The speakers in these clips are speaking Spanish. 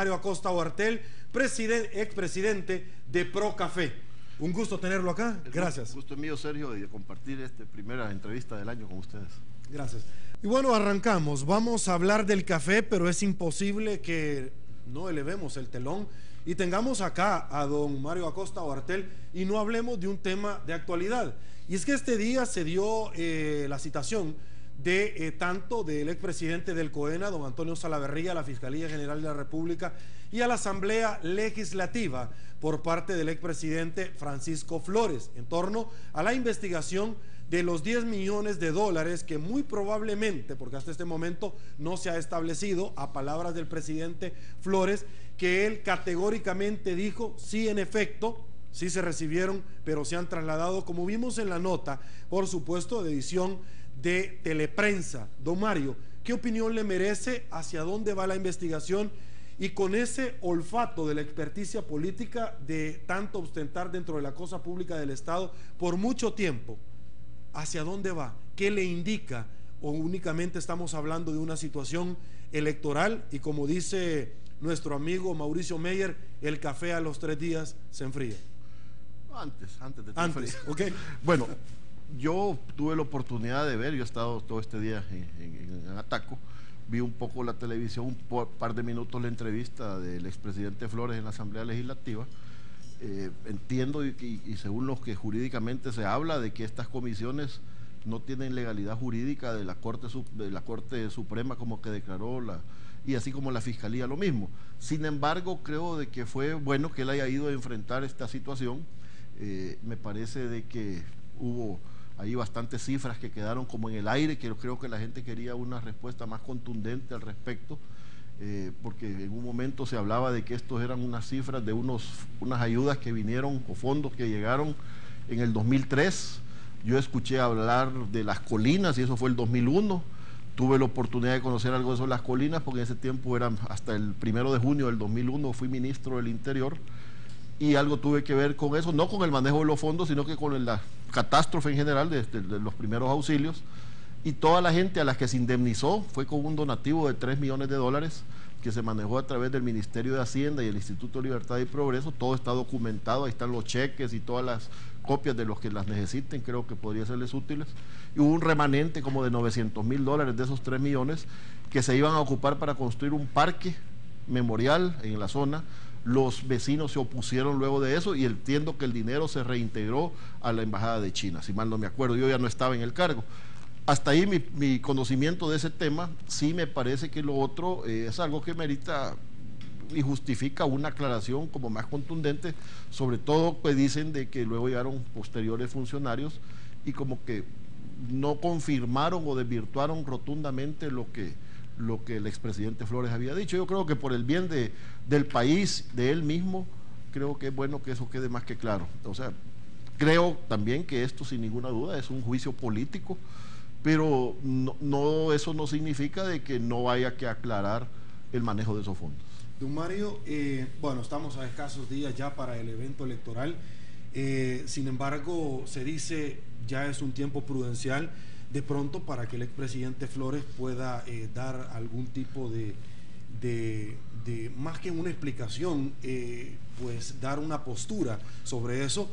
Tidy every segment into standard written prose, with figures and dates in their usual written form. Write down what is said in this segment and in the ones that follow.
Mario Acosta Huartel, expresidente de Procafé. Un gusto tenerlo acá. Gracias. El gusto es mío, Sergio, de compartir esta primera entrevista del año con ustedes. Gracias. Y bueno, arrancamos. Vamos a hablar del café, pero es imposible que no elevemos el telón y tengamos acá a don Mario Acosta Huartel y no hablemos de un tema de actualidad. Y es que este día se dio la citación de tanto del expresidente del COENA, don Antonio Salaverría, a la Fiscalía General de la República y a la Asamblea Legislativa por parte del expresidente Francisco Flores en torno a la investigación de los 10 millones de dólares que muy probablemente, porque hasta este momento no se ha establecido, a palabras del presidente Flores, que él categóricamente dijo, sí, en efecto, sí se recibieron, pero se han trasladado, como vimos en la nota, por supuesto, de edición de Teleprensa. Don Mario, ¿qué opinión le merece? ¿Hacia dónde va la investigación? Y con ese olfato de la experticia política de tanto ostentar dentro de la cosa pública del Estado por mucho tiempo, ¿hacia dónde va? ¿Qué le indica? ¿O únicamente estamos hablando de una situación electoral? Y como dice nuestro amigo Mauricio Meyer, el café a los 3 días se enfría. Antes de Antes, ok. Bueno, yo tuve la oportunidad de ver, yo he estado todo este día en Ataco, vi un poco la televisión, un par de minutos la entrevista del expresidente Flores en la Asamblea Legislativa. Entiendo y según lo que jurídicamente se habla de que estas comisiones no tienen legalidad jurídica de la Corte Suprema, como que declaró y así como la Fiscalía lo mismo. Sin embargo, creo de que fue bueno que él haya ido a enfrentar esta situación. Me parece de que hubo ahí bastantes cifras que quedaron como en el aire, que creo que la gente quería una respuesta más contundente al respecto. Porque en un momento se hablaba de que estos eran unas cifras de unas ayudas que vinieron o fondos que llegaron en el 2003. Yo escuché hablar de las colinas y eso fue el 2001. Tuve la oportunidad de conocer algo de eso de las colinas porque en ese tiempo eran hasta el 1 de junio del 2001 fui ministro del Interior y algo tuve que ver con eso, no con el manejo de los fondos, sino que con la catástrofe en general de los primeros auxilios. Y toda la gente a la que se indemnizó fue con un donativo de 3 millones de dólares que se manejó a través del Ministerio de Hacienda y el Instituto de Libertad y Progreso. Todo está documentado, ahí están los cheques y todas las copias de los que las necesiten, creo que podría serles útiles. Y hubo un remanente como de 900.000 dólares de esos 3 millones que se iban a ocupar para construir un parque memorial en la zona. Los vecinos se opusieron luego de eso y entiendo que el dinero se reintegró a la Embajada de China, si mal no me acuerdo, yo ya no estaba en el cargo. Hasta ahí mi conocimiento de ese tema. Sí me parece que lo otro es algo que merita y justifica una aclaración como más contundente, sobre todo pues dicen de que luego llegaron posteriores funcionarios y como que no confirmaron o desvirtuaron rotundamente lo que el expresidente Flores había dicho. Yo creo que por el bien del país, de él mismo, creo que es bueno que eso quede más que claro. O sea, creo también que esto sin ninguna duda es un juicio político, pero eso no significa de que no haya que aclarar el manejo de esos fondos. Don Mario, bueno, estamos a escasos días ya para el evento electoral, sin embargo, se dice ya es un tiempo prudencial de pronto para que el expresidente Flores pueda dar algún tipo de más que una explicación, pues dar una postura sobre eso,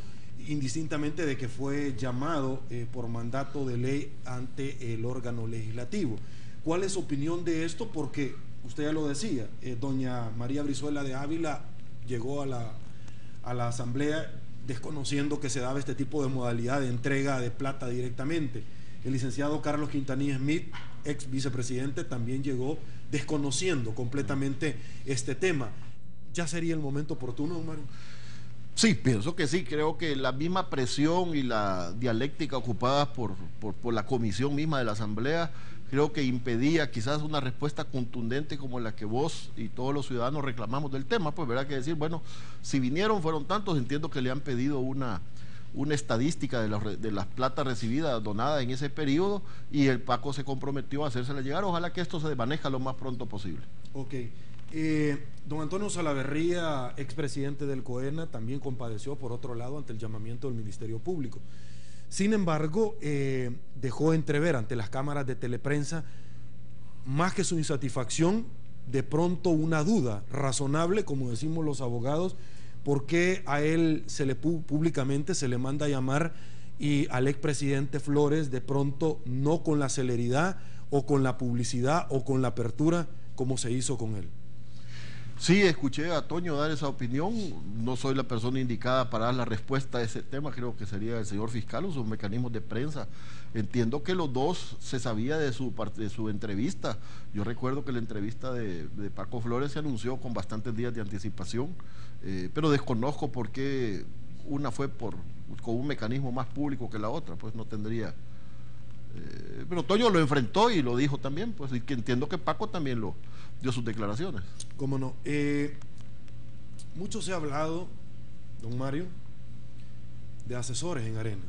indistintamente de que fue llamado por mandato de ley ante el órgano legislativo. ¿Cuál es su opinión de esto? Porque usted ya lo decía, doña María Brizuela de Ávila llegó a la asamblea desconociendo que se daba este tipo de modalidad de entrega de plata directamente. El licenciado Carlos Quintanilla Smith, ex vicepresidente, también llegó desconociendo completamente este tema. ¿Ya sería el momento oportuno, don Mario? Sí, pienso que sí. Creo que la misma presión y la dialéctica ocupada por la comisión misma de la Asamblea, creo que impedía quizás una respuesta contundente como la que vos y todos los ciudadanos reclamamos del tema. Pues verá que decir, bueno, si vinieron, fueron tantos, entiendo que le han pedido una estadística de las plata recibidas, donadas en ese periodo, y el Paco se comprometió a hacérsela llegar. Ojalá que esto se maneje lo más pronto posible. Ok. Don Antonio Salaverría, expresidente del COENA, también compadeció por otro lado ante el llamamiento del Ministerio Público. Sin embargo, dejó entrever ante las cámaras de Teleprensa más que su insatisfacción de pronto una duda razonable, como decimos los abogados, por qué a él públicamente se le manda a llamar y al expresidente Flores de pronto no con la celeridad o con la publicidad o con la apertura como se hizo con él? Sí, escuché a Toño dar esa opinión. No soy la persona indicada para dar la respuesta a ese tema. Creo que sería el señor fiscal o sus mecanismos de prensa. Entiendo que los dos se sabía de su entrevista. Yo recuerdo que la entrevista de Paco Flores se anunció con bastantes días de anticipación, pero desconozco por qué una fue con un mecanismo más público que la otra. Pues no tendría... pero Toño lo enfrentó y lo dijo también, pues, y que entiendo que Paco también lo dio sus declaraciones. ¿Cómo no? Mucho se ha hablado, don Mario, de asesores en Arena,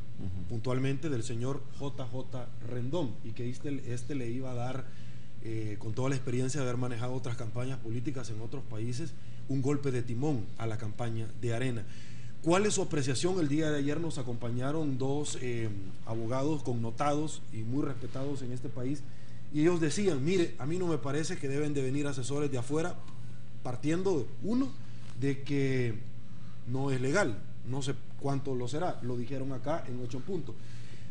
puntualmente del señor JJ Rendón, y que este le iba a dar, con toda la experiencia de haber manejado otras campañas políticas en otros países, un golpe de timón a la campaña de Arena. ¿Cuál es su apreciación? El día de ayer nos acompañaron dos abogados connotados y muy respetados en este país, y ellos decían, mire, a mí no me parece que deben de venir asesores de afuera, partiendo, uno, de que no es legal, no sé cuánto lo será, lo dijeron acá en 8 puntos.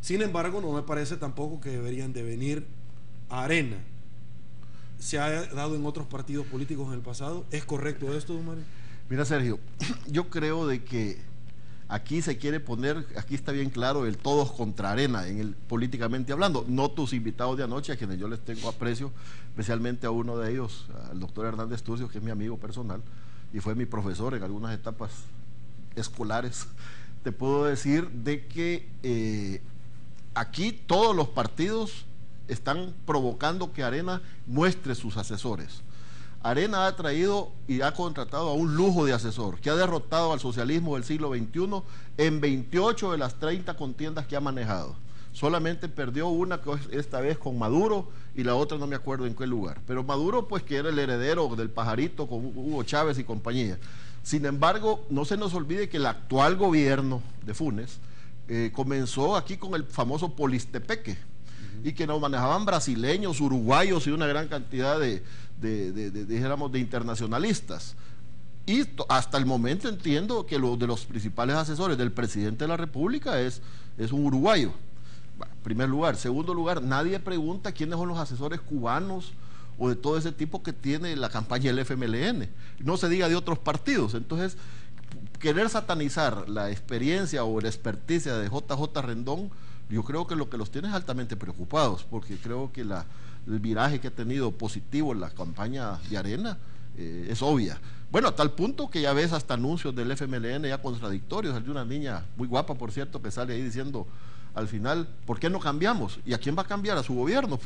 Sin embargo, no me parece tampoco que deberían de venir a Arena. ¿Se ha dado en otros partidos políticos en el pasado? ¿Es correcto esto, don Mario? Mira, Sergio, yo creo de que aquí se quiere poner, aquí está bien claro, el todos contra Arena, políticamente hablando. No tus invitados de anoche, a quienes yo les tengo aprecio, especialmente a uno de ellos, al doctor Hernández Turcios, que es mi amigo personal y fue mi profesor en algunas etapas escolares. Te puedo decir de que aquí todos los partidos están provocando que Arena muestre sus asesores. Arena ha traído y ha contratado a un lujo de asesor que ha derrotado al socialismo del siglo XXI en 28 de las 30 contiendas que ha manejado. Solamente perdió una, esta vez con Maduro, y la otra no me acuerdo en qué lugar. Pero Maduro, pues, que era el heredero del pajarito con Hugo Chávez y compañía. Sin embargo, no se nos olvide que el actual gobierno de Funes comenzó aquí con el famoso Polistepeque, y que nos manejaban brasileños, uruguayos y una gran cantidad dijéramos, de internacionalistas. Y hasta el momento entiendo que de los principales asesores del presidente de la República es un uruguayo. Bueno, primer lugar. Segundo lugar, nadie pregunta quiénes son los asesores cubanos o de todo ese tipo que tiene la campaña del FMLN. No se diga de otros partidos. Entonces, querer satanizar la experiencia o la experticia de JJ Rendón, yo creo que lo que los tiene es altamente preocupados, porque creo que el viraje que ha tenido positivo en la campaña de Arena es obvia. Bueno, a tal punto que ya ves hasta anuncios del FMLN ya contradictorios. Hay una niña muy guapa, por cierto, que sale ahí diciendo al final, ¿por qué no cambiamos? ¿Y a quién va a cambiar? A su gobierno.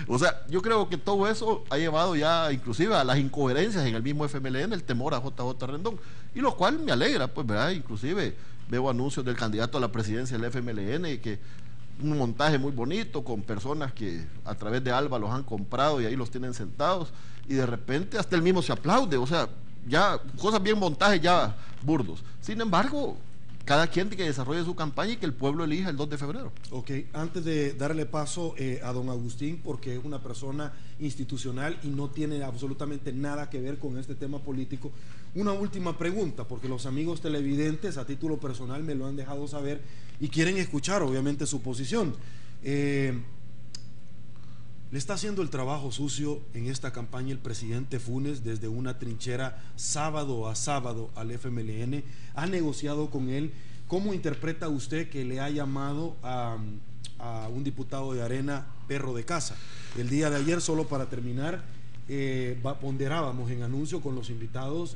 O sea, yo creo que todo eso ha llevado ya inclusive a las incoherencias en el mismo FMLN, el temor a JJ Rendón, y lo cual me alegra, pues, ¿verdad? Inclusive veo anuncios del candidato a la presidencia del FMLN, que un montaje muy bonito con personas que a través de Alba los han comprado y ahí los tienen sentados, y de repente hasta él mismo se aplaude. O sea, ya cosas bien montajes ya burdos. Sin embargo, cada quien que desarrolle su campaña y que el pueblo elija el 2 de febrero. Ok, antes de darle paso a don Agustín, porque es una persona institucional y no tiene absolutamente nada que ver con este tema político, una última pregunta, porque los amigos televidentes a título personal me lo han dejado saber y quieren escuchar obviamente su posición. Le está haciendo el trabajo sucio en esta campaña el presidente Funes desde una trinchera sábado a sábado al FMLN, ha negociado con él. ¿Cómo interpreta usted que le ha llamado a un diputado de Arena perro de casa? El día de ayer, solo para terminar, ponderábamos en anuncio con los invitados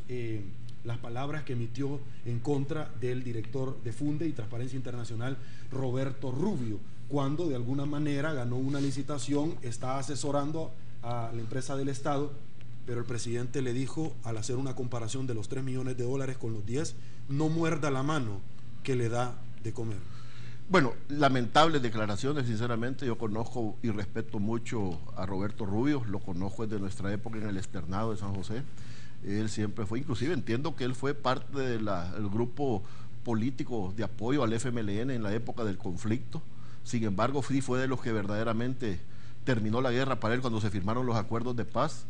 las palabras que emitió en contra del director de Funde y Transparencia Internacional, Roberto Rubio, cuando de alguna manera ganó una licitación, está asesorando a la empresa del Estado, pero el presidente le dijo, al hacer una comparación de los 3 millones de dólares con los 10, no muerda la mano que le da de comer. Bueno, lamentables declaraciones, sinceramente. Yo conozco y respeto mucho a Roberto Rubio, lo conozco desde nuestra época en el externado de San José. Él siempre fue, inclusive entiendo que él fue parte del grupo político de apoyo al FMLN en la época del conflicto. Sin embargo, sí fue de los que verdaderamente terminó la guerra para él cuando se firmaron los acuerdos de paz,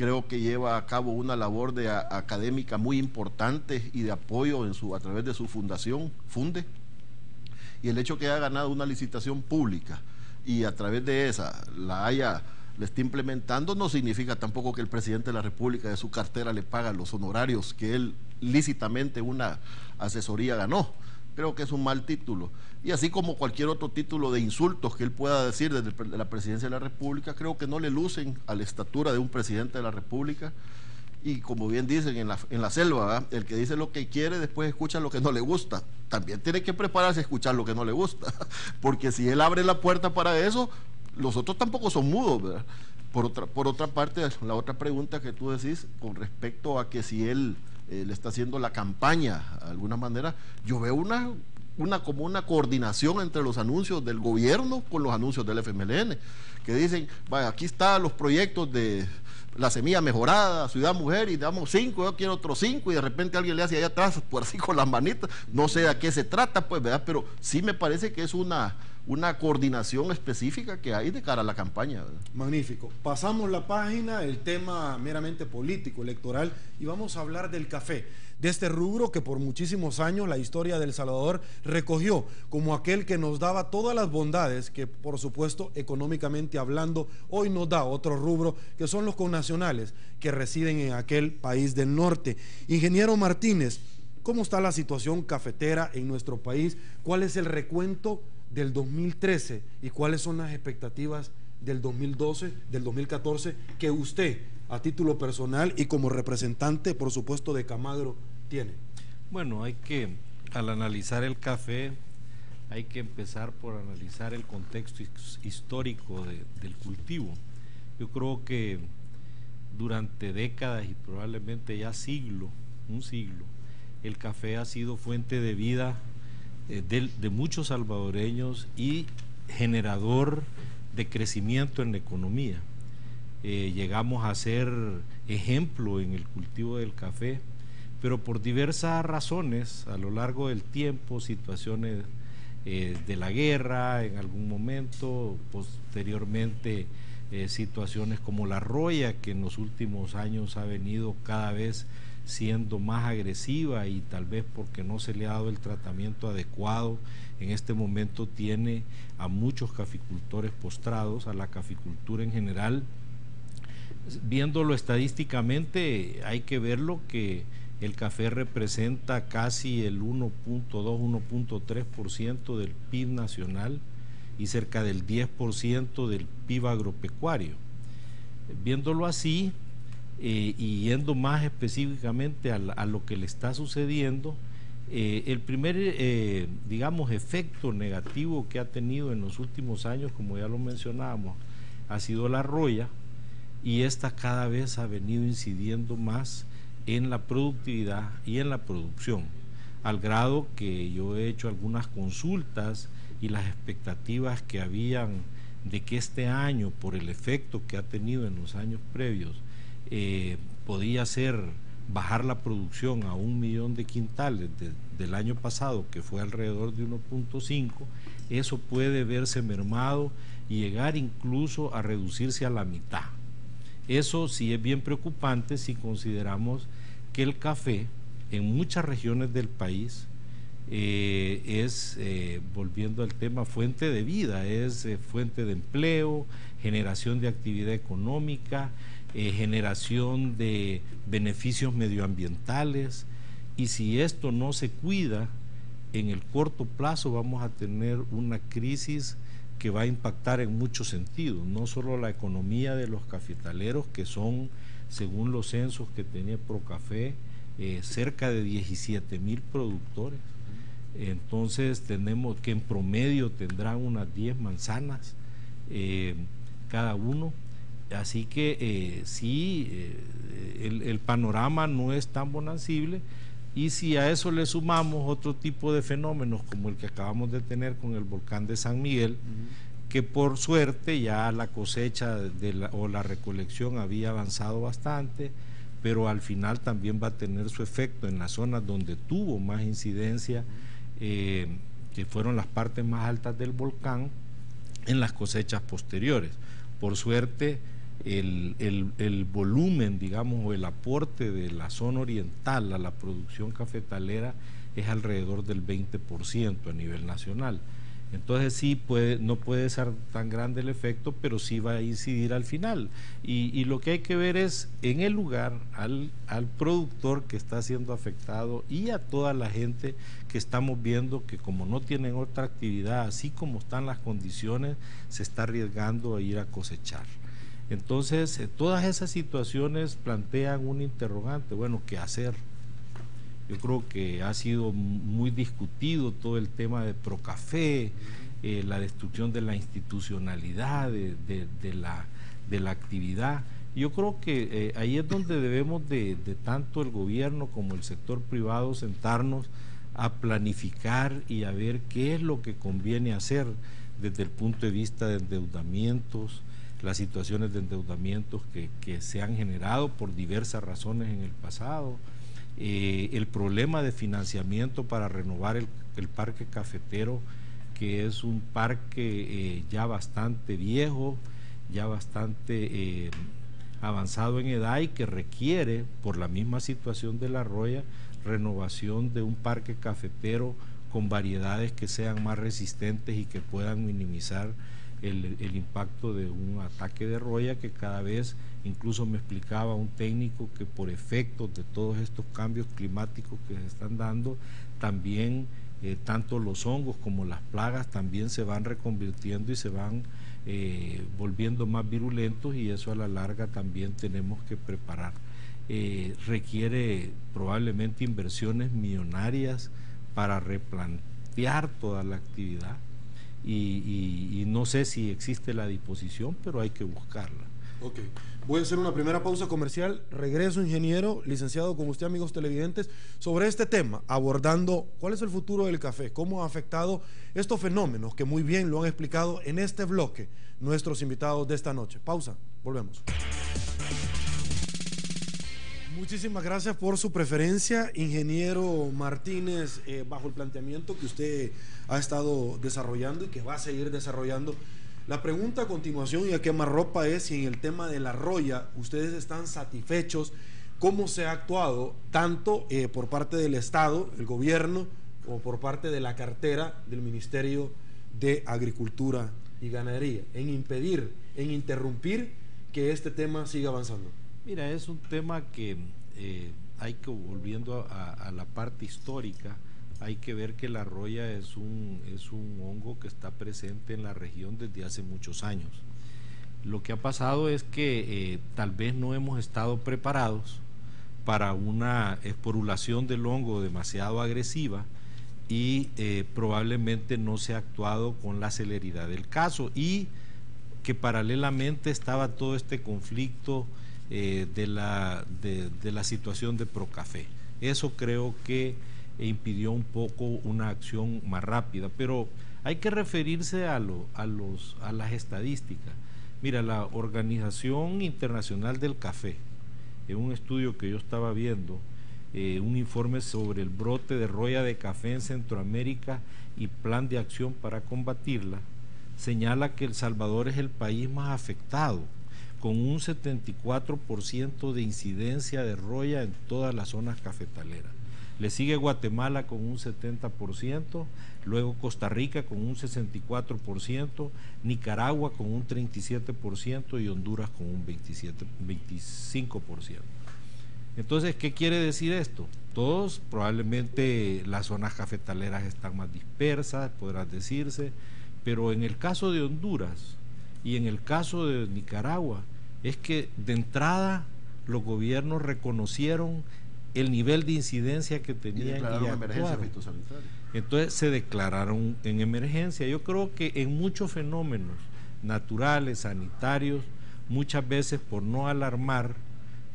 creo que lleva a cabo una labor académica muy importante y de apoyo a través de su fundación, Funde, y el hecho que haya ganado una licitación pública y a través de esa la esté implementando, no significa tampoco que el presidente de la República de su cartera le paga los honorarios que él lícitamente una asesoría ganó. Creo que es un mal título. Y así como cualquier otro título de insultos que él pueda decir desde la presidencia de la República, creo que no le lucen a la estatura de un presidente de la República. Y como bien dicen en la selva, ¿verdad? El que dice lo que quiere después escucha lo que no le gusta. También tiene que prepararse a escuchar lo que no le gusta, porque si él abre la puerta para eso, los otros tampoco son mudos, ¿verdad? Por otra parte, la otra pregunta que tú decís con respecto a que si él le está haciendo la campaña de alguna manera, yo veo como una coordinación entre los anuncios del gobierno con los anuncios del FMLN, que dicen, vaya, aquí están los proyectos de la semilla mejorada, Ciudad Mujer, y damos 5, yo quiero otros 5, y de repente alguien le hace allá atrás, por así con las manitas, no sé a qué se trata, pues, ¿verdad? Pero sí me parece que es una coordinación específica que hay de cara a la campaña, ¿verdad? Magnífico. Pasamos la página, el tema meramente político, electoral, y vamos a hablar del café, de este rubro que por muchísimos años la historia de El Salvador recogió como aquel que nos daba todas las bondades que, por supuesto, económicamente hablando, hoy nos da otro rubro, que son los connacionales que residen en aquel país del norte. Ingeniero Martínez, ¿cómo está la situación cafetera en nuestro país? ¿Cuál es el recuento del 2013 y cuáles son las expectativas del 2012, del 2014 que usted, a título personal y como representante, por supuesto, de Camagro, tiene? Bueno, al analizar el café, hay que empezar por analizar el contexto histórico del cultivo. Yo creo que durante décadas y probablemente ya un siglo, el café ha sido fuente de vida de muchos salvadoreños y generador de crecimiento en la economía. Llegamos a ser ejemplo en el cultivo del café, pero por diversas razones a lo largo del tiempo, situaciones de la guerra en algún momento, posteriormente situaciones como la roya, que en los últimos años ha venido cada vez siendo más agresiva y tal vez porque no se le ha dado el tratamiento adecuado, en este momento tiene a muchos caficultores postrados, a la caficultura en general. Viéndolo estadísticamente, hay que verlo que el café representa casi el 1.2, 1.3% del PIB nacional y cerca del 10% del PIB agropecuario. Viéndolo así, y yendo más específicamente a lo que le está sucediendo, el primer, digamos, efecto negativo que ha tenido en los últimos años, como ya lo mencionábamos, ha sido la roya, y esta cada vez ha venido incidiendo más en la productividad y en la producción, al grado que yo he hecho algunas consultas y las expectativas que habían de que este año, por el efecto que ha tenido en los años previos, podía ser bajar la producción a 1 millón de quintales del año pasado, que fue alrededor de 1.5, eso puede verse mermado y llegar incluso a reducirse a la mitad. Eso sí es bien preocupante si consideramos que el café en muchas regiones del país es, volviendo al tema, fuente de vida, es fuente de empleo, generación de actividad económica, generación de beneficios medioambientales, y si esto no se cuida, en el corto plazo vamos a tener una crisis que va a impactar en muchos sentidos, no solo la economía de los cafetaleros, que son, según los censos que tenía Procafé, cerca de 17,000 productores. Entonces tenemos que en promedio tendrán unas 10 manzanas cada uno. Así que el panorama no es tan bonancible, y si a eso le sumamos otro tipo de fenómenos como el que acabamos de tener con el volcán de San Miguel, que por suerte ya la cosecha o la recolección había avanzado bastante, pero al final también va a tener su efecto en las zonas donde tuvo más incidencia, que fueron las partes más altas del volcán, en las cosechas posteriores. Por suerte, el volumen, digamos, o el aporte de la zona oriental a la producción cafetalera es alrededor del 20% a nivel nacional. Entonces sí no puede ser tan grande el efecto, pero sí va a incidir al final. Y lo que hay que ver es en el lugar al productor que está siendo afectado y a toda la gente que estamos viendo que como no tienen otra actividad, así como están las condiciones, se está arriesgando a ir a cosechar. Entonces, todas esas situaciones plantean un interrogante, bueno, ¿qué hacer? Yo creo que ha sido muy discutido todo el tema de Procafé, la destrucción de la institucionalidad, de la actividad. Yo creo que ahí es donde debemos de tanto el gobierno como el sector privado sentarnos a planificar y a ver qué es lo que conviene hacer desde el punto de vista de endeudamientos, las situaciones de endeudamientos que se han generado por diversas razones en el pasado, el problema de financiamiento para renovar el parque cafetero, que es un parque ya bastante viejo, ya bastante avanzado en edad y que requiere, por la misma situación de La Roya, renovación de un parque cafetero con variedades que sean más resistentes y que puedan minimizar el impacto de un ataque de roya que cada vez, incluso me explicaba un técnico que por efectos de todos estos cambios climáticos que se están dando, también tanto los hongos como las plagas también se van reconvirtiendo y se van volviendo más virulentos, y eso a la larga también tenemos que preparar. Requiere probablemente inversiones millonarias para replantear toda la actividad. Y no sé si existe la disposición, pero hay que buscarla. Ok, voy a hacer una primera pausa comercial. Regreso, ingeniero, licenciado, con usted, amigos televidentes, sobre este tema, abordando cuál es el futuro del café, cómo ha afectado estos fenómenos que muy bien lo han explicado en este bloque nuestros invitados de esta noche. Pausa, volvemos. Muchísimas gracias por su preferencia, ingeniero Martínez, bajo el planteamiento que usted ha estado desarrollando y que va a seguir desarrollando. La pregunta a continuación y a quemarropa es si en el tema de La Roya ustedes están satisfechos, cómo se ha actuado tanto por parte del Estado, el gobierno, o por parte de la cartera del Ministerio de Agricultura y Ganadería, en impedir, en interrumpir que este tema siga avanzando. Mira, es un tema que hay que, volviendo a la parte histórica, hay que ver que la roya es un hongo que está presente en la región desde hace muchos años. Lo que ha pasado es que tal vez no hemos estado preparados para una esporulación del hongo demasiado agresiva y probablemente no se ha actuado con la celeridad del caso, y que paralelamente estaba todo este conflicto de la situación de Procafé. Eso creo que impidió un poco una acción más rápida, pero hay que referirse a las estadísticas. Mira, la Organización Internacional del Café, en un estudio que yo estaba viendo, un informe sobre el brote de roya de café en Centroamérica y plan de acción para combatirla, señala que El Salvador es el país más afectado, con un 74% de incidencia de roya en todas las zonas cafetaleras. Le sigue Guatemala con un 70%, luego Costa Rica con un 64%, Nicaragua con un 37% y Honduras con un 25%. Entonces, ¿qué quiere decir esto? Todos, probablemente las zonas cafetaleras están más dispersas, podrá decirse, pero en el caso de Honduras y en el caso de Nicaragua, es que de entrada los gobiernos reconocieron el nivel de incidencia que tenían y actuaron. Entonces se declararon en emergencia. Yo creo que en muchos fenómenos naturales, sanitarios, muchas veces por no alarmar,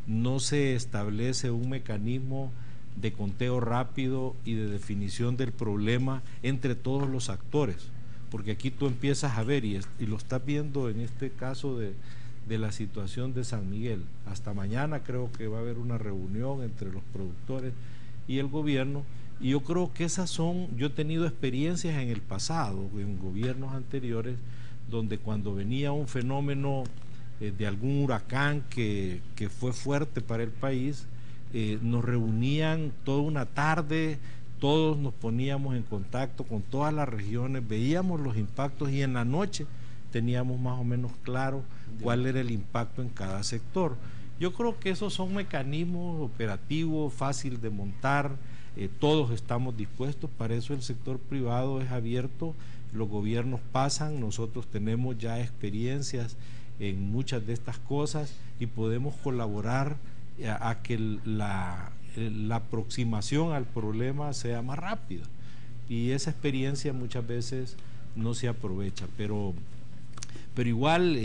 no se establece un mecanismo de conteo rápido y de definición del problema entre todos los actores, porque aquí tú empiezas a ver, y lo estás viendo en este caso de la situación de San Miguel. Hasta mañana creo que va a haber una reunión entre los productores y el gobierno, y yo creo que yo he tenido experiencias en el pasado, en gobiernos anteriores, donde cuando venía un fenómeno de algún huracán que fue fuerte para el país, nos reunían toda una tarde, todos nos poníamos en contacto con todas las regiones, veíamos los impactos y en la noche teníamos más o menos claro cuál era el impacto en cada sector. Yo creo que esos son mecanismos operativos, fácil de montar, todos estamos dispuestos, para eso el sector privado es abierto, los gobiernos pasan, nosotros tenemos ya experiencias en muchas de estas cosas y podemos colaborar a que la aproximación al problema sea más rápida, y esa experiencia muchas veces no se aprovecha, pero igual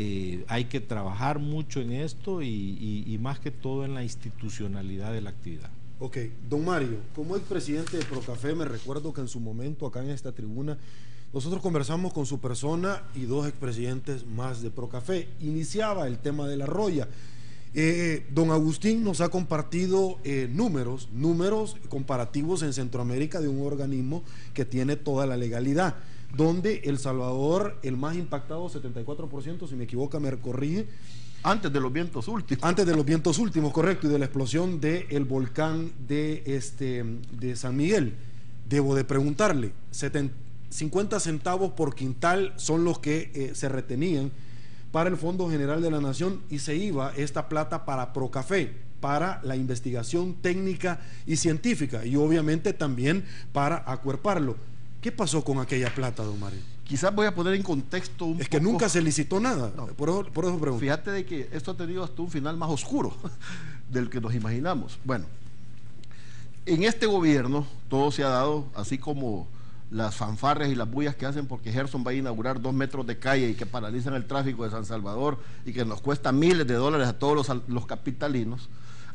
hay que trabajar mucho en esto y más que todo en la institucionalidad de la actividad. Ok, don Mario, como expresidente de Procafé, me recuerdo que en su momento acá en esta tribuna nosotros conversamos con su persona y dos expresidentes más de Procafé. Iniciaba el tema de la roya. Don Agustín nos ha compartido números comparativos en Centroamérica de un organismo que tiene toda la legalidad, donde El Salvador, el más impactado, 74%, si me equivoco me corrige. Antes de los vientos últimos. Antes de los vientos últimos, correcto, y de la explosión del volcán de San Miguel. Debo de preguntarle, 50 centavos por quintal son los que se retenían para el Fondo General de la Nación, y se iba esta plata para Procafé, para la investigación técnica y científica, y obviamente también para acuerparlo. ¿Qué pasó con aquella plata, don Mario? Quizás voy a poner en contexto un poco. Es que nunca se licitó nada, no, por eso pregunto. Fíjate de que esto ha tenido hasta un final más oscuro del que nos imaginamos. Bueno, en este gobierno todo se ha dado, así como las fanfarrias y las bullas que hacen porque Gerson va a inaugurar 2 metros de calle y que paralizan el tráfico de San Salvador y que nos cuesta miles de dólares a todos los capitalinos.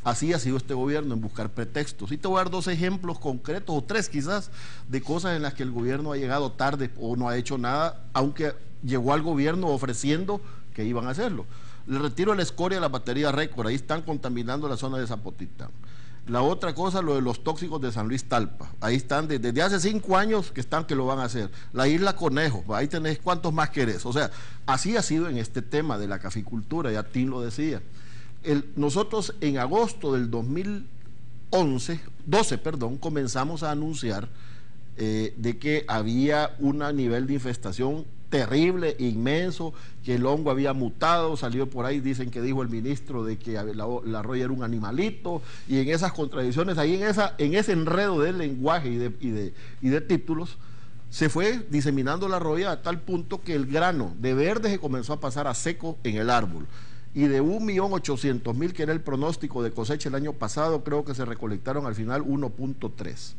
Así ha sido este gobierno en buscar pretextos. Y te voy a dar 2 ejemplos concretos, o 3 quizás, de cosas en las que el gobierno ha llegado tarde o no ha hecho nada, aunque llegó al gobierno ofreciendo que iban a hacerlo. Le retiro la escoria de la batería Récord, ahí están contaminando la zona de Zapotitán. La otra cosa, lo de los tóxicos de San Luis Talpa, ahí están desde hace 5 años que lo van a hacer. La isla Conejo, ahí tenés cuántos más querés. O sea, así ha sido en este tema de la caficultura, ya Tim lo decía. Nosotros en agosto del 12, comenzamos a anunciar de que había un nivel de infestación terrible, inmenso, que el hongo había mutado, salió por ahí, dicen que dijo el ministro de que la roya era un animalito, y en esas contradicciones, ahí en ese enredo de lenguaje y de títulos, se fue diseminando la roya a tal punto que el grano de verde se comenzó a pasar a seco en el árbol. Y de 1.800.000 que era el pronóstico de cosecha el año pasado, creo que se recolectaron al final 1.3.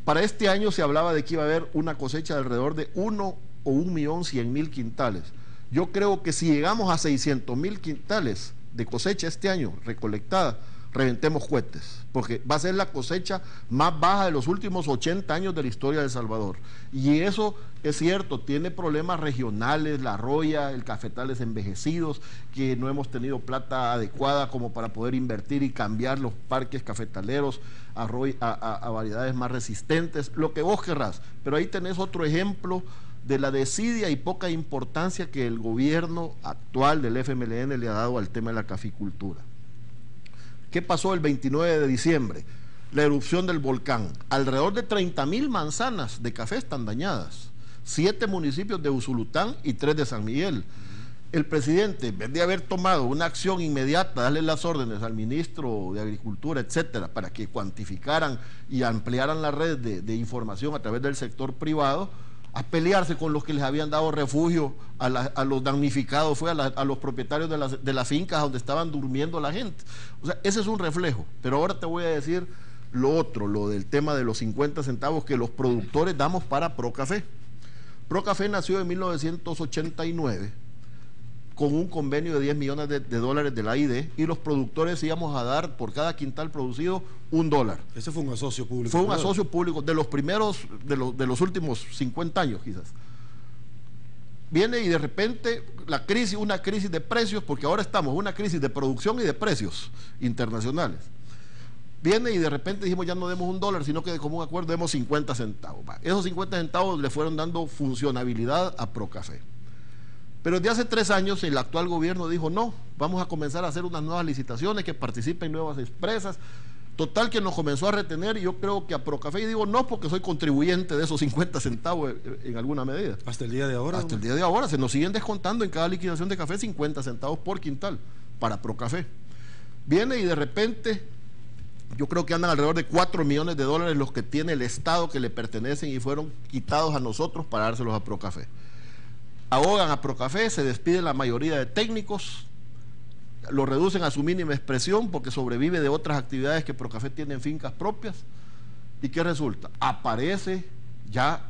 Para este año se hablaba de que iba a haber una cosecha de alrededor de 1 o 1.100.000 quintales. Yo creo que si llegamos a 600.000 quintales de cosecha este año recolectada, reventemos cohetes, porque va a ser la cosecha más baja de los últimos 80 años de la historia de El Salvador. Y eso es cierto, tiene problemas regionales, la roya, el cafetales envejecidos, que no hemos tenido plata adecuada como para poder invertir y cambiar los parques cafetaleros a variedades más resistentes, lo que vos querrás. Pero ahí tenés otro ejemplo de la desidia y poca importancia que el gobierno actual del FMLN le ha dado al tema de la caficultura. ¿Qué pasó el 29 de diciembre? La erupción del volcán. Alrededor de 30.000 manzanas de café están dañadas. 7 municipios de Usulután y 3 de San Miguel. El presidente, en vez de haber tomado una acción inmediata, darle las órdenes al ministro de Agricultura, etcétera, para que cuantificaran y ampliaran la red de información a través del sector privado, a pelearse con los que les habían dado refugio a los damnificados, fue a los propietarios de las fincas donde estaban durmiendo la gente. O sea, ese es un reflejo. Pero ahora te voy a decir lo otro, lo del tema de los 50 centavos que los productores damos para Procafé. Procafé nació en 1989 con un convenio de 10 millones de dólares de la AID, y los productores íbamos a dar por cada quintal producido $1. Ese fue un asocio público. Fue un asocio público de los primeros, de los últimos 50 años quizás. Viene y de repente la crisis, una crisis de precios, porque ahora estamos en una crisis de producción y de precios internacionales. Viene y de repente dijimos, ya no demos $1, sino que de común acuerdo demos 50 centavos. Esos 50 centavos le fueron dando funcionabilidad a Procafé. Pero desde hace 3 años el actual gobierno dijo, no, vamos a comenzar a hacer unas nuevas licitaciones, que participen nuevas empresas. Total que nos comenzó a retener, y yo creo que a Procafé, y digo no porque soy contribuyente de esos 50 centavos en alguna medida. Hasta el día de ahora. Hasta el día de ahora, se nos siguen descontando en cada liquidación de café 50 centavos por quintal para Procafé. Viene y de repente, yo creo que andan alrededor de 4 millones de dólares los que tiene el Estado que le pertenecen y fueron quitados a nosotros para dárselos a Procafé. Ahogan a Procafé, se despide la mayoría de técnicos, lo reducen a su mínima expresión porque sobrevive de otras actividades que Procafé tiene en fincas propias. ¿Y qué resulta? Aparece ya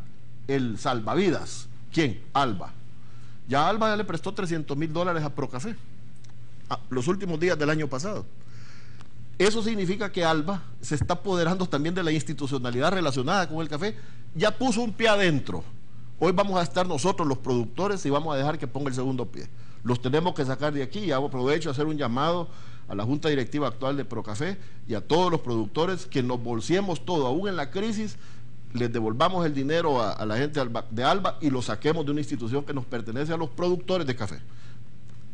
el salvavidas. ¿Quién? Alba. Ya Alba ya le prestó 300,000 dólares a Procafé los últimos días del año pasado. Eso significa que Alba se está apoderando también de la institucionalidad relacionada con el café. Ya puso un pie adentro. Hoy vamos a estar nosotros los productores y vamos a dejar que ponga el segundo pie. Los tenemos que sacar de aquí, y aprovecho a hacer un llamado a la Junta Directiva actual de Procafé y a todos los productores que nos bolsiemos todo, aún en la crisis, les devolvamos el dinero a la gente de Alba y lo saquemos de una institución que nos pertenece a los productores de café.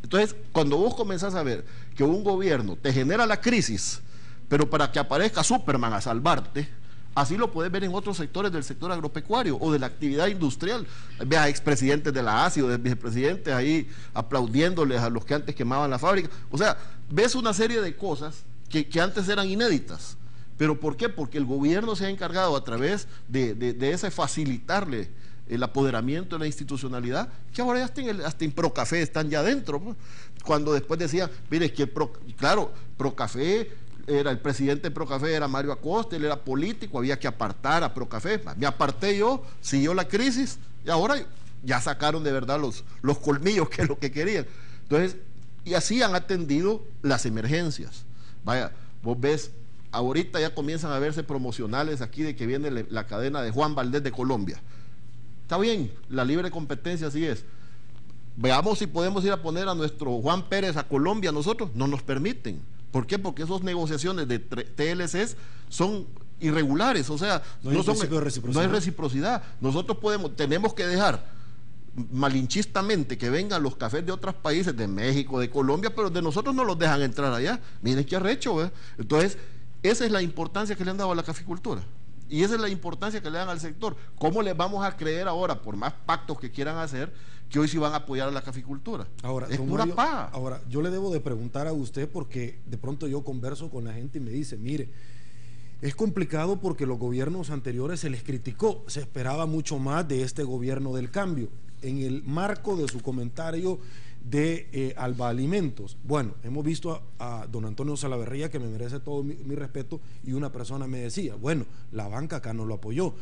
Entonces, cuando vos comenzás a ver que un gobierno te genera la crisis, pero para que aparezca Superman a salvarte, así lo puedes ver en otros sectores del sector agropecuario o de la actividad industrial. Ve a expresidentes de la ASI o de vicepresidentes ahí aplaudiéndoles a los que antes quemaban la fábrica. O sea, ves una serie de cosas que antes eran inéditas. ¿Pero por qué? Porque el gobierno se ha encargado a través de ese facilitarle el apoderamiento de la institucionalidad, que ahora ya hasta en Procafé están ya adentro. Cuando después decían, mire, es que Procafé, el presidente de Procafé era Mario Acosta, él era político, había que apartar a Procafé. Me aparté yo, siguió la crisis y ahora ya sacaron de verdad los colmillos, que es lo que querían. Entonces, y así han atendido las emergencias. Vaya, vos ves, ahorita ya comienzan a verse promocionales aquí de que viene la cadena de Juan Valdez de Colombia. Está bien, la libre competencia así es. Veamos si podemos ir a poner a nuestro Juan Pérez a Colombia. Nosotros no nos permiten. ¿Por qué? Porque esas negociaciones de TLCs son irregulares, o sea, no hay reciprocidad. Nosotros tenemos que dejar malinchistamente que vengan los cafés de otros países, de México, de Colombia, pero de nosotros no los dejan entrar allá. Miren qué arrecho, ¿eh? Entonces, esa es la importancia que le han dado a la caficultura. Y esa es la importancia que le dan al sector. ¿Cómo les vamos a creer ahora, por más pactos que quieran hacer, que hoy sí van a apoyar a la caficultura? Ahora, es pura paja. Ahora, yo le debo de preguntar a usted, porque de pronto yo converso con la gente y me dice, mire, es complicado porque los gobiernos anteriores se les criticó, se esperaba mucho más de este gobierno del cambio. En el marco de su comentario de Alba Alimentos, bueno, hemos visto a don Antonio Salaverría, que me merece todo mi respeto, y una persona me decía, bueno, la banca acá no lo apoyó.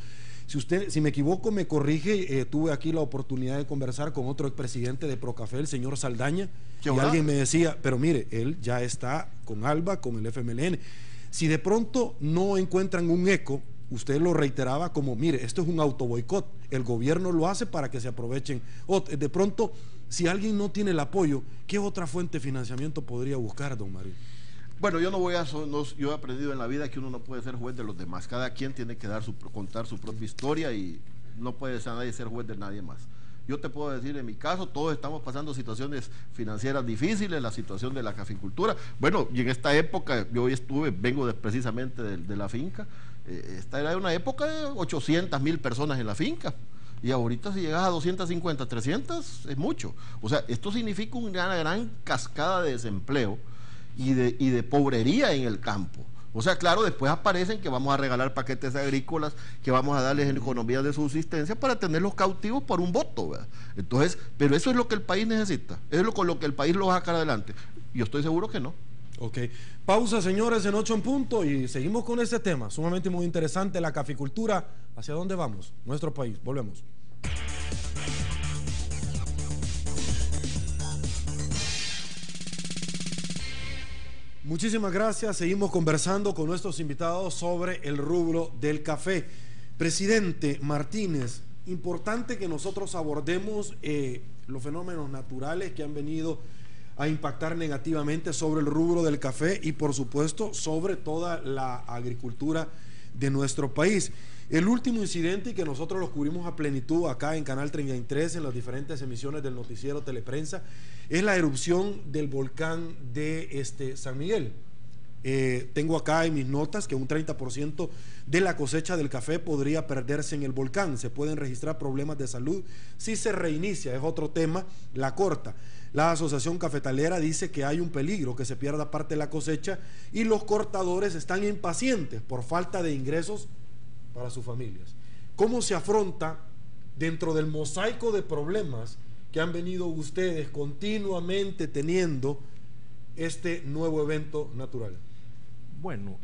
Si me equivoco, me corrige. Tuve aquí la oportunidad de conversar con otro expresidente de Procafé, el señor Saldaña, y alguien me decía, pero mire, él ya está con Alba, con el FMLN. Si de pronto no encuentran un eco, usted lo reiteraba como, mire, esto es un autoboicot, el gobierno lo hace para que se aprovechen. De pronto, si alguien no tiene el apoyo, ¿qué otra fuente de financiamiento podría buscar, don Mario? Bueno, yo he aprendido en la vida que uno no puede ser juez de los demás. Cada quien tiene que contar su propia historia y no puede nadie ser juez de nadie más. Yo te puedo decir, en mi caso, todos estamos pasando situaciones financieras difíciles, la situación de la caficultura. Bueno, y en esta época, yo hoy vengo precisamente de la finca. Esta era una época de 800,000 personas en la finca. Y ahorita si llegas a 250, 300, es mucho. O sea, esto significa una gran cascada de desempleo y de pobrería en el campo. O sea, claro, después aparecen que vamos a regalar paquetes agrícolas, que vamos a darles economías de subsistencia para tenerlos cautivos por un voto, ¿verdad? Entonces, pero eso es lo que el país necesita, es con lo que el país lo va a sacar adelante. Yo estoy seguro que no. Ok, pausa, señores, en 8 en punto, y seguimos con este tema sumamente muy interesante, la caficultura. ¿Hacia dónde vamos? Nuestro país. Volvemos. Muchísimas gracias. Seguimos conversando con nuestros invitados sobre el rubro del café. Presidente Martínez, importante que nosotros abordemos los fenómenos naturales que han venido a impactar negativamente sobre el rubro del café y por supuesto sobre toda la agricultura de nuestro país. El último incidente, y que nosotros lo cubrimos a plenitud acá en Canal 33, en las diferentes emisiones del noticiero Teleprensa, es la erupción del volcán de San Miguel. Tengo acá en mis notas que un 30% de la cosecha del café podría perderse en el volcán. Se pueden registrar problemas de salud si se reinicia, es otro tema, la corta. La Asociación Cafetalera dice que hay un peligro que se pierda parte de la cosecha y los cortadores están impacientes por falta de ingresos para sus familias. ¿Cómo se afronta dentro del mosaico de problemas que han venido ustedes continuamente teniendo este nuevo evento natural? Bueno,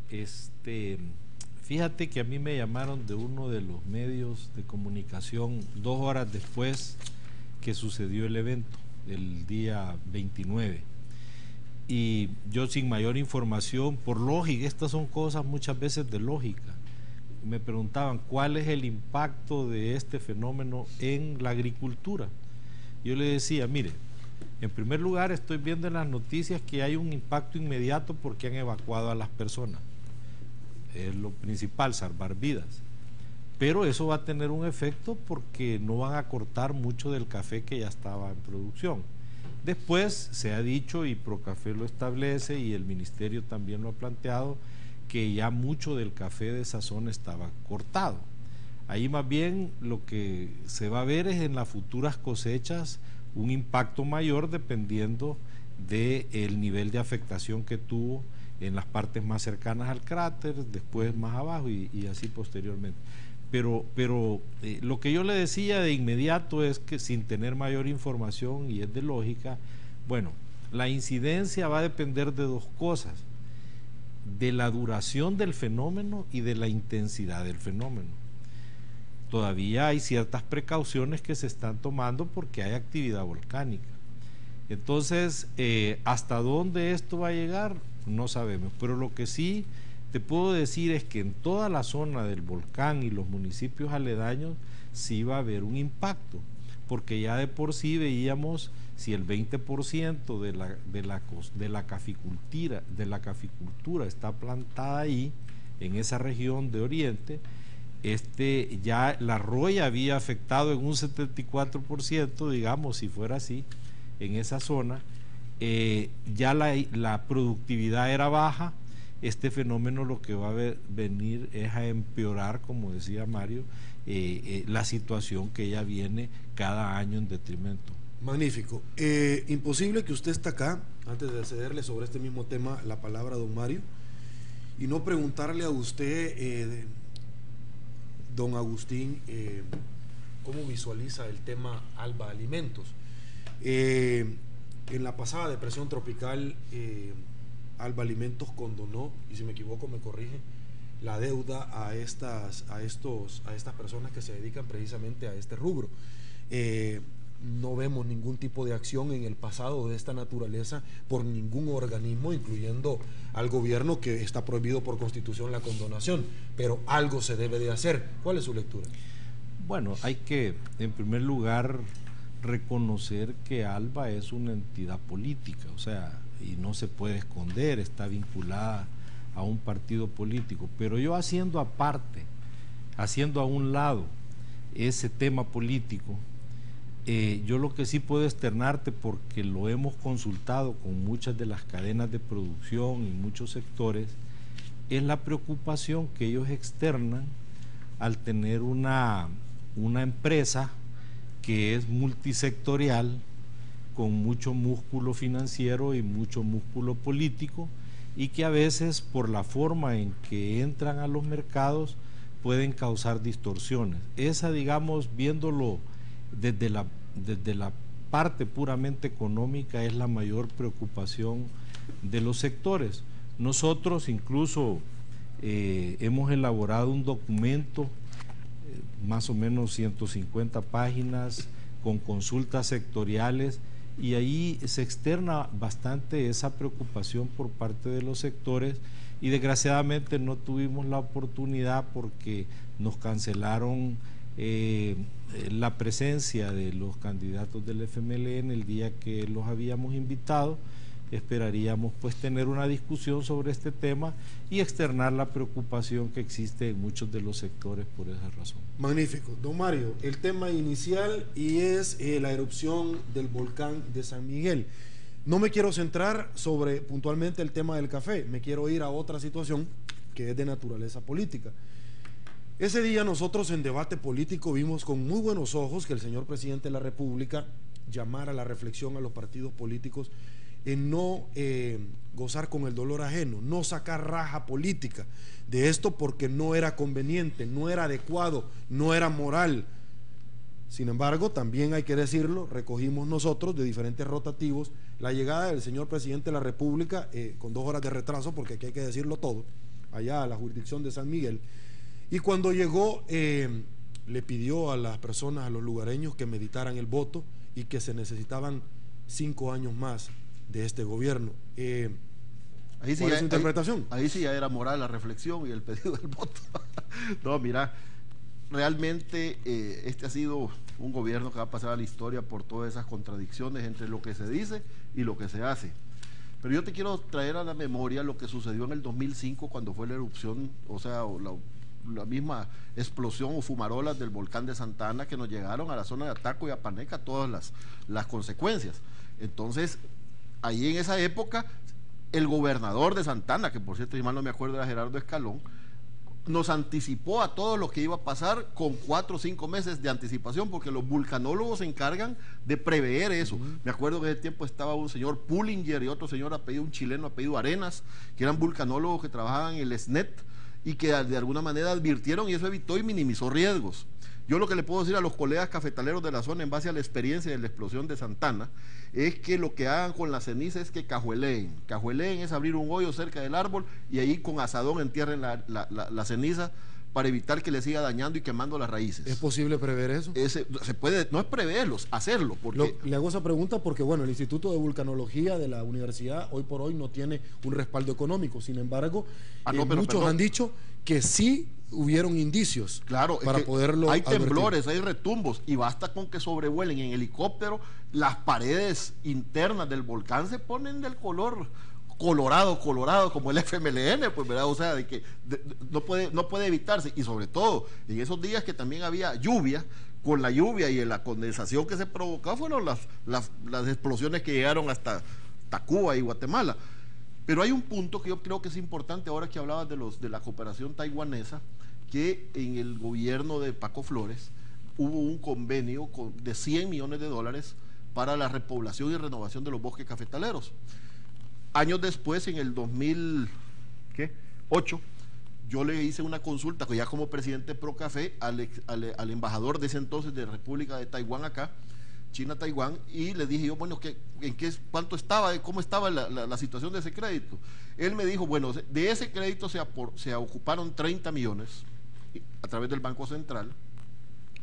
fíjate que a mí me llamaron de uno de los medios de comunicación 2 horas después que sucedió el evento, el día 29. Y yo, sin mayor información, por lógica, estas son cosas muchas veces de lógica, me preguntaban cuál es el impacto de este fenómeno en la agricultura. Yo le decía, mire, en primer lugar estoy viendo en las noticias que hay un impacto inmediato porque han evacuado a las personas. Es lo principal, salvar vidas. Pero eso va a tener un efecto porque no van a cortar mucho del café que ya estaba en producción. Después se ha dicho, y Procafé lo establece y el ministerio también lo ha planteado, que ya mucho del café de esa zona estaba cortado. Ahí más bien lo que se va a ver es en las futuras cosechas un impacto mayor dependiendo del nivel de afectación que tuvo en las partes más cercanas al cráter, después más abajo y así posteriormente. Pero lo que yo le decía de inmediato es que, sin tener mayor información, y es de lógica, bueno, la incidencia va a depender de 2 cosas: de la duración del fenómeno y de la intensidad del fenómeno. Todavía hay ciertas precauciones que se están tomando porque hay actividad volcánica. Entonces, ¿hasta dónde esto va a llegar? No sabemos, pero lo que sí te puedo decir es que en toda la zona del volcán y los municipios aledaños sí va a haber un impacto, porque ya de por sí veíamos, si el 20% de la caficultura está plantada ahí, en esa región de Oriente, ya la roya había afectado en un 74%, digamos, si fuera así, en esa zona, ya la productividad era baja. Este fenómeno lo que va a venir es a empeorar, como decía Mario, la situación que ya viene cada año en detrimento. Magnífico. Imposible que usted está acá, antes de cederle sobre este mismo tema la palabra a don Mario, y no preguntarle a usted, don Agustín, cómo visualiza el tema Alba Alimentos. En la pasada depresión tropical, Alba Alimentos condonó, y si me equivoco me corrige, la deuda a estas personas que se dedican precisamente a este rubro. No vemos ningún tipo de acción en el pasado de esta naturaleza por ningún organismo, incluyendo al gobierno, que está prohibido por constitución la condonación, pero algo se debe de hacer. ¿Cuál es su lectura? Bueno, hay que, en primer lugar, reconocer que Alba es una entidad política, o sea, y no se puede esconder, está vinculada a un partido político, pero yo haciendo aparte, haciendo a un lado ese tema político, yo lo que sí puedo externarte, porque lo hemos consultado con muchas de las cadenas de producción y muchos sectores, es la preocupación que ellos externan al tener una empresa que es multisectorial, con mucho músculo financiero y mucho músculo político, y que a veces, por la forma en que entran a los mercados, pueden causar distorsiones. Esa, digamos, viéndolo desde la parte puramente económica, es la mayor preocupación de los sectores. Nosotros incluso hemos elaborado un documento, más o menos 150 páginas, con consultas sectoriales, y ahí se externa bastante esa preocupación por parte de los sectores, y desgraciadamente no tuvimos la oportunidad porque nos cancelaron la presencia de los candidatos del FMLN el día que los habíamos invitado. esperaríamos pues tener una discusión sobre este tema y externar la preocupación que existe en muchos de los sectores por esa razón. Magnífico. Don Mario, el tema inicial y es la erupción del volcán de San Miguel. No me quiero centrar sobre puntualmente el tema del café, me quiero ir a otra situación que es de naturaleza política. Ese día nosotros en debate político vimos con muy buenos ojos que el señor presidente de la República llamara a la reflexión a los partidos políticos en no gozar con el dolor ajeno, no sacar raja política de esto porque no era conveniente, no era adecuado, no era moral. Sin embargo, también hay que decirlo, recogimos nosotros de diferentes rotativos la llegada del señor presidente de la República con 2 horas de retraso, porque aquí hay que decirlo todo, allá a la jurisdicción de San Miguel. Y cuando llegó, le pidió a las personas, a los lugareños, que meditaran el voto y que se necesitaban 5 años más de este gobierno. Ahí sí ¿Cuál es su interpretación? Ahí sí ya era moral la reflexión y el pedido del voto. No, mira, realmente este ha sido un gobierno que va a pasar a la historia por todas esas contradicciones entre lo que se dice y lo que se hace. Pero yo te quiero traer a la memoria lo que sucedió en el 2005 cuando fue la erupción, o sea, la misma explosión o fumarolas del volcán de Santa Ana, que nos llegaron a la zona de Ataco y a Paneca todas las consecuencias. Entonces, ahí en esa época, el gobernador de Santa Ana, que por cierto, si mal no me acuerdo, era Gerardo Escalón, nos anticipó a todo lo que iba a pasar con 4 o 5 meses de anticipación, porque los vulcanólogos se encargan de prever eso. Me acuerdo que en ese tiempo estaba un señor Pullinger y otro señor apellido, un chileno apellido Arenas, que eran vulcanólogos que trabajaban en el SNET y que de alguna manera advirtieron, y eso evitó y minimizó riesgos. Yo lo que le puedo decir a los colegas cafetaleros de la zona en base a la experiencia de la explosión de Santana es que lo que hagan con la ceniza es que cajueleen. Cajueleen es abrir un hoyo cerca del árbol y ahí con asadón entierren la ceniza para evitar que le siga dañando y quemando las raíces. ¿Es posible prever eso? Se puede, no es preverlos, hacerlo. Porque le hago esa pregunta porque, bueno, el Instituto de Vulcanología de la universidad hoy por hoy no tiene un respaldo económico. Sin embargo, muchos han dicho que sí hubieron indicios, claro, para poderlo hay advertir. Temblores, hay retumbos, y basta con que sobrevuelen en helicóptero, las paredes internas del volcán se ponen del color colorado, como el FMLN, pues, ¿verdad? O sea, de que no puede evitarse, y sobre todo en esos días que también había lluvia, con la lluvia y la condensación que se provocó fueron las explosiones que llegaron hasta Cuba y Guatemala. Pero hay un punto que yo creo que es importante ahora que hablabas de la cooperación taiwanesa, que en el gobierno de Paco Flores hubo un convenio de $100 millones para la repoblación y renovación de los bosques cafetaleros. Años después, en el 2008, yo le hice una consulta, ya como presidente de Procafé, al embajador de ese entonces de República de Taiwán acá, China-Taiwán, y le dije yo, bueno, ¿cuánto estaba, cómo estaba la situación de ese crédito? Él me dijo, bueno, de ese crédito se ocuparon 30 millones a través del Banco Central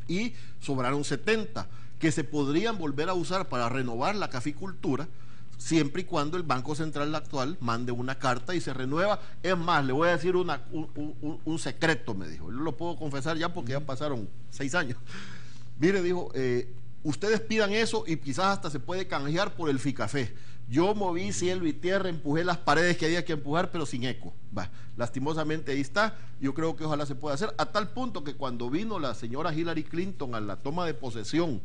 y sobraron 70 que se podrían volver a usar para renovar la caficultura, siempre y cuando el Banco Central actual mande una carta y se renueva. Es más, le voy a decir un secreto, me dijo. Yo lo puedo confesar ya porque ya pasaron 6 años. Mire, dijo, ustedes pidan eso y quizás hasta se puede canjear por el FICAFé. Yo moví cielo y tierra, empujé las paredes que había que empujar, pero sin eco. Lastimosamente ahí está. Yo creo que ojalá se pueda hacer, a tal punto que cuando vino la señora Hillary Clinton a la toma de posesión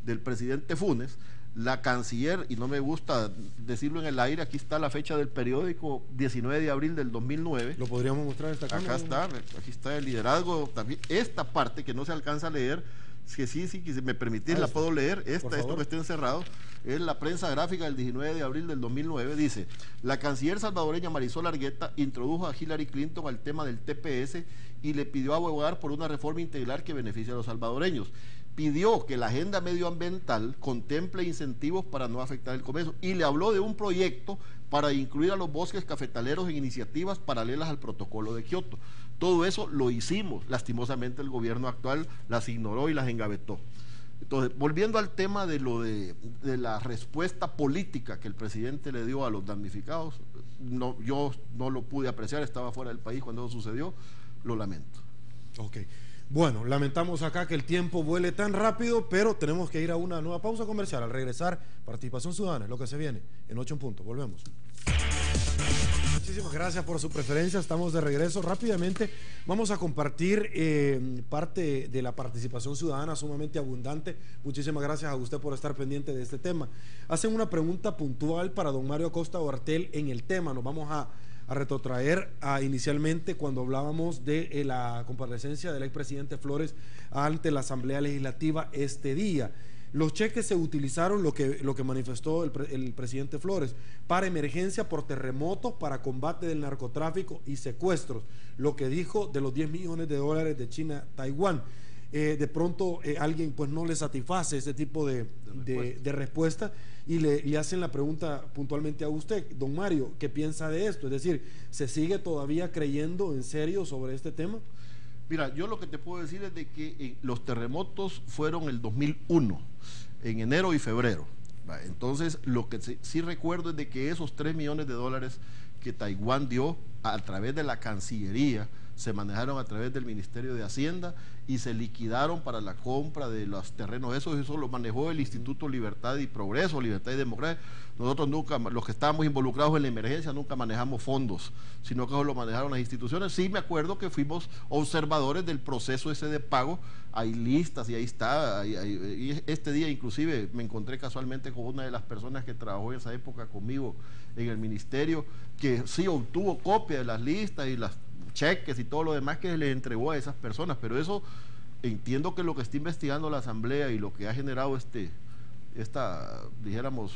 del presidente Funes, la canciller, y no me gusta decirlo en el aire, aquí está la fecha del periódico, 19 de abril del 2009. ¿Lo podríamos mostrar esta cámara? Aquí está el liderazgo, también esta parte que no se alcanza a leer, que sí, que si me permitís la puedo leer, esto que está encerrado, es la prensa gráfica del 19 de abril del 2009, dice: la canciller salvadoreña Marisol Argueta introdujo a Hillary Clinton al tema del TPS y le pidió abogar por una reforma integral que beneficie a los salvadoreños. Pidió que la agenda medioambiental contemple incentivos para no afectar el comercio y le habló de un proyecto para incluir a los bosques cafetaleros en iniciativas paralelas al protocolo de Kioto. Todo eso lo hicimos, lastimosamente el gobierno actual las ignoró y las engavetó. Entonces, volviendo al tema de la respuesta política que el presidente le dio a los damnificados, yo no lo pude apreciar, estaba fuera del país cuando eso sucedió, lo lamento. Ok. Bueno, lamentamos acá que el tiempo vuele tan rápido, pero tenemos que ir a una nueva pausa comercial. Al regresar, Participación Ciudadana, lo que se viene en 8 en punto. Volvemos. Muchísimas gracias por su preferencia. Estamos de regreso. Rápidamente vamos a compartir parte de la participación ciudadana sumamente abundante. Muchísimas gracias a usted por estar pendiente de este tema. Hacen una pregunta puntual para don Mario Acosta Oartel en el tema. Nos vamos a retrotraer a inicialmente cuando hablábamos de la comparecencia del expresidente Flores ante la Asamblea Legislativa este día. Los cheques se utilizaron, lo que manifestó el presidente Flores, para emergencia por terremotos, para combate del narcotráfico y secuestros. Lo que dijo de los 10 millones de dólares de China-Taiwán. De pronto alguien pues no le satisface ese tipo de respuesta y le hacen la pregunta puntualmente a usted, don Mario, ¿qué piensa de esto? Es decir, ¿se sigue todavía creyendo en serio sobre este tema? Mira, yo lo que te puedo decir es de que los terremotos fueron el 2001, en enero y febrero. Entonces, lo que sí recuerdo es de que esos 3 millones de dólares que Taiwán dio a través de la Cancillería, se manejaron a través del Ministerio de Hacienda y se liquidaron para la compra de los terrenos. Eso lo manejó el Instituto Libertad y Progreso, Libertad y Democracia. Nosotros nunca, los que estábamos involucrados en la emergencia, nunca manejamos fondos, sino que eso lo manejaron las instituciones. Sí me acuerdo que fuimos observadores del proceso ese de pago. Hay listas y ahí está. Y este día inclusive me encontré casualmente con una de las personas que trabajó en esa época conmigo en el ministerio, que sí obtuvo copia de las listas y las cheques y todo lo demás que se les entregó a esas personas, pero eso entiendo que lo que está investigando la Asamblea y lo que ha generado dijéramos,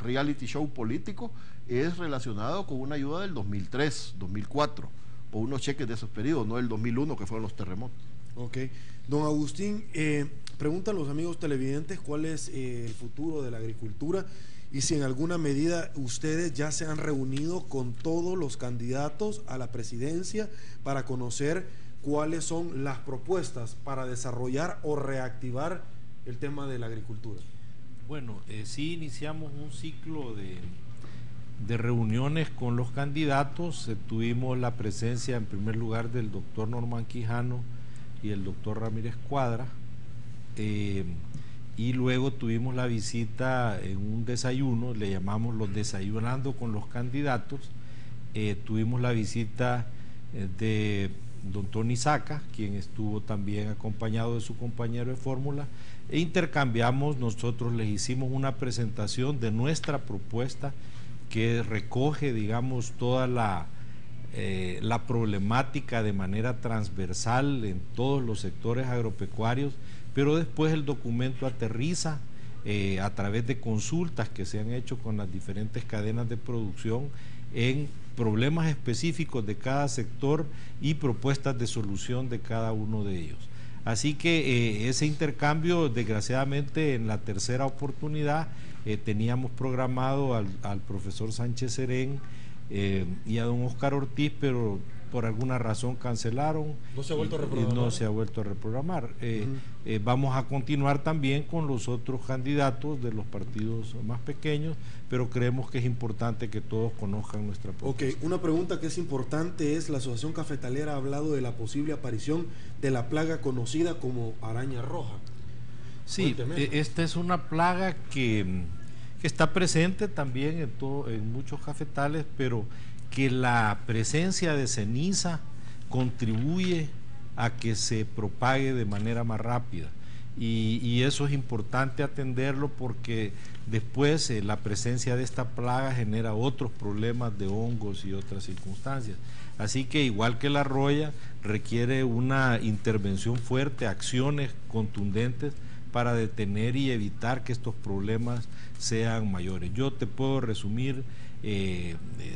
reality show político es relacionado con una ayuda del 2003, 2004, o unos cheques de esos periodos, no del 2001 que fueron los terremotos. Ok. Don Agustín, preguntan los amigos televidentes cuál es el futuro de la agricultura y si en alguna medida ustedes ya se han reunido con todos los candidatos a la presidencia para conocer cuáles son las propuestas para desarrollar o reactivar el tema de la agricultura. Bueno, sí iniciamos un ciclo de reuniones con los candidatos. Tuvimos la presencia en primer lugar del doctor Norman Quijano y el doctor Ramírez Cuadra, y luego tuvimos la visita en un desayuno, le llamamos los desayunando con los candidatos. Tuvimos la visita de don Tony Saca, quien estuvo también acompañado de su compañero de fórmula, e intercambiamos, nosotros les hicimos una presentación de nuestra propuesta que recoge, digamos, toda la problemática de manera transversal en todos los sectores agropecuarios, pero después el documento aterriza a través de consultas que se han hecho con las diferentes cadenas de producción en problemas específicos de cada sector y propuestas de solución de cada uno de ellos. Así que ese intercambio, desgraciadamente, en la tercera oportunidad teníamos programado al profesor Sánchez Serén y a don Oscar Ortiz, pero por alguna razón cancelaron. No se ha vuelto a reprogramar. No se ha vuelto a reprogramar. Vamos a continuar también con los otros candidatos de los partidos más pequeños, pero creemos que es importante que todos conozcan nuestra propuesta. Ok, una pregunta que es importante es, la Asociación Cafetalera ha hablado de la posible aparición de la plaga conocida como araña roja. Sí, esta es una plaga que está presente también en muchos cafetales, pero que la presencia de ceniza contribuye a que se propague de manera más rápida, y eso es importante atenderlo porque después la presencia de esta plaga genera otros problemas de hongos y otras circunstancias. Así que igual que la roya, requiere una intervención fuerte, acciones contundentes para detener y evitar que estos problemas sean mayores. Yo te puedo resumir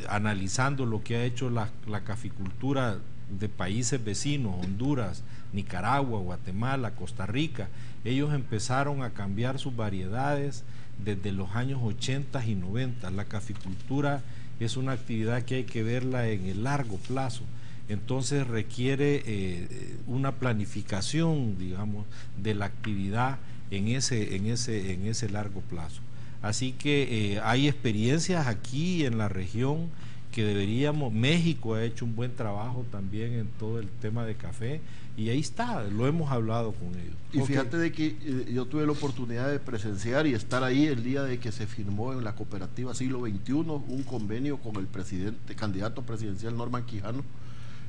analizando lo que ha hecho la caficultura de países vecinos, Honduras, Nicaragua, Guatemala, Costa Rica. Ellos empezaron a cambiar sus variedades desde los años 80 y 90. La caficultura es una actividad que hay que verla en el largo plazo. Entonces requiere una planificación, digamos, de la actividad en ese largo plazo. Así que hay experiencias aquí en la región que deberíamos, México ha hecho un buen trabajo también en todo el tema de café, y ahí está, lo hemos hablado con ellos. Y fíjate de que yo tuve la oportunidad de presenciar y estar ahí el día de que se firmó en la cooperativa Siglo XXI un convenio con el candidato presidencial Norman Quijano,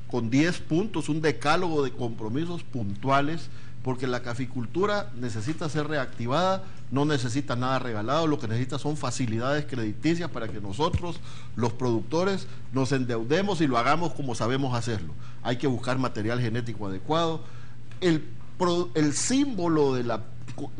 con 10 puntos, un decálogo de compromisos puntuales, porque la caficultura necesita ser reactivada, no necesita nada regalado, lo que necesita son facilidades crediticias para que nosotros, los productores, nos endeudemos y lo hagamos como sabemos hacerlo. Hay que buscar material genético adecuado. El símbolo de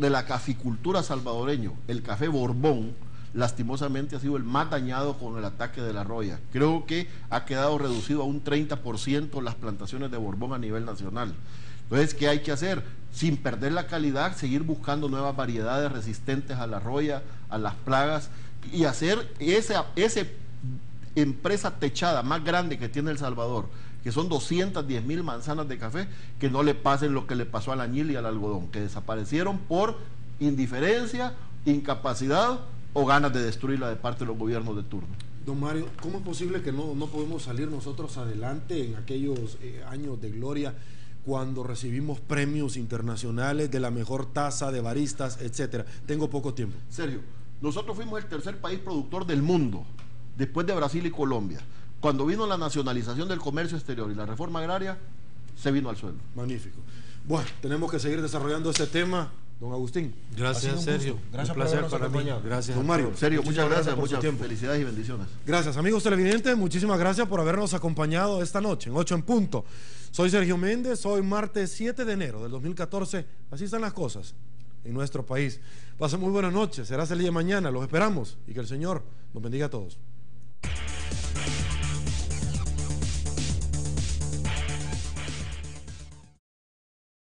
la caficultura salvadoreño, el café Borbón, lastimosamente ha sido el más dañado con el ataque de la roya. Creo que ha quedado reducido a un 30% las plantaciones de Borbón a nivel nacional. Entonces, ¿qué hay que hacer? Sin perder la calidad, seguir buscando nuevas variedades resistentes a la roya, a las plagas, y hacer esa empresa techada más grande que tiene El Salvador, que son 210,000 manzanas de café, que no le pasen lo que le pasó al añil y al algodón, que desaparecieron por indiferencia, incapacidad o ganas de destruirla de parte de los gobiernos de turno. Don Mario, ¿cómo es posible que no podemos salir nosotros adelante en aquellos años de gloria, cuando recibimos premios internacionales de la mejor taza de baristas, etcétera? Tengo poco tiempo. Sergio, nosotros fuimos el tercer país productor del mundo, después de Brasil y Colombia. Cuando vino la nacionalización del comercio exterior y la reforma agraria, se vino al suelo. Magnífico. Bueno, tenemos que seguir desarrollando este tema. Don Agustín. Gracias, Sergio. Gracias, un placer para mí. Gracias, don Mario. Sergio, muchas gracias, muchas tiempo. Felicidades y bendiciones. Gracias, amigos televidentes. Muchísimas gracias por habernos acompañado esta noche en 8 en punto. Soy Sergio Méndez, hoy martes 7 de enero del 2014. Así están las cosas en nuestro país. Pasen muy buenas noches. Será hasta el día de mañana. Los esperamos y que el Señor nos bendiga a todos.